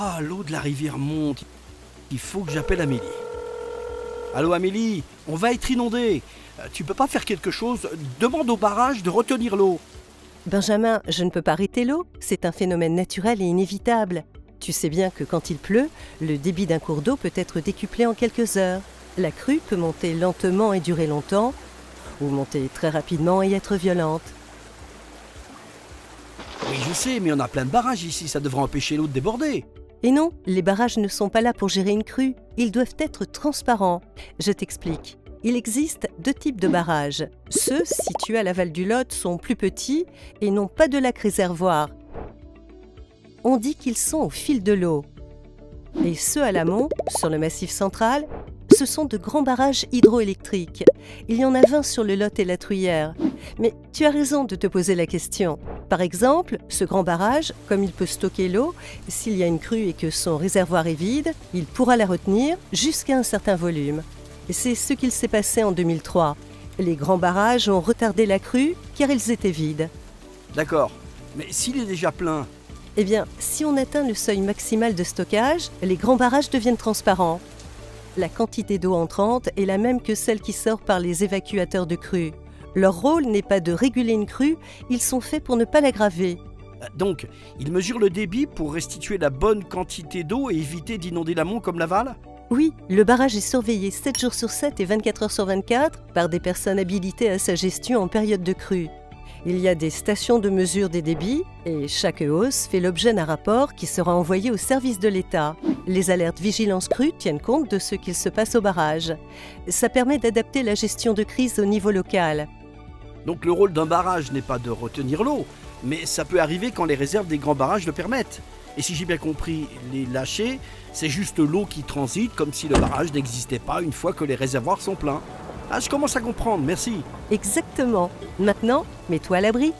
Ah, l'eau de la rivière monte. Il faut que j'appelle Amélie. Allô Amélie, on va être inondé. Tu peux pas faire quelque chose? Demande au barrage de retenir l'eau. Benjamin, je ne peux pas arrêter l'eau, c'est un phénomène naturel et inévitable. Tu sais bien que quand il pleut, le débit d'un cours d'eau peut être décuplé en quelques heures. La crue peut monter lentement et durer longtemps, ou monter très rapidement et être violente. Oui, je sais, mais on a plein de barrages ici, ça devrait empêcher l'eau de déborder. Et non, les barrages ne sont pas là pour gérer une crue, ils doivent être transparents. Je t'explique. Il existe deux types de barrages. Ceux situés à l'aval du Lot sont plus petits et n'ont pas de lac réservoir. On dit qu'ils sont au fil de l'eau. Et ceux à l'amont, sur le massif central, ce sont de grands barrages hydroélectriques. Il y en a 20 sur le Lot et la Truyère. Mais tu as raison de te poser la question. Par exemple, ce grand barrage, comme il peut stocker l'eau, s'il y a une crue et que son réservoir est vide, il pourra la retenir jusqu'à un certain volume. C'est ce qu'il s'est passé en 2003. Les grands barrages ont retardé la crue car ils étaient vides. D'accord, mais s'il est déjà plein? Eh bien, si on atteint le seuil maximal de stockage, les grands barrages deviennent transparents. La quantité d'eau entrante est la même que celle qui sort par les évacuateurs de crue. Leur rôle n'est pas de réguler une crue, ils sont faits pour ne pas l'aggraver. Donc, ils mesurent le débit pour restituer la bonne quantité d'eau et éviter d'inonder l'amont comme l'aval? Oui, le barrage est surveillé 7 jours sur 7 et 24 heures sur 24 par des personnes habilitées à sa gestion en période de crue. Il y a des stations de mesure des débits et chaque hausse fait l'objet d'un rapport qui sera envoyé au service de l'État. Les alertes vigilance crue tiennent compte de ce qu'il se passe au barrage. Ça permet d'adapter la gestion de crise au niveau local. Donc le rôle d'un barrage n'est pas de retenir l'eau, mais ça peut arriver quand les réserves des grands barrages le permettent. Et si j'ai bien compris, les lâcher, c'est juste l'eau qui transite comme si le barrage n'existait pas une fois que les réservoirs sont pleins. Ah, je commence à comprendre, merci. Exactement. Maintenant, mets-toi à l'abri.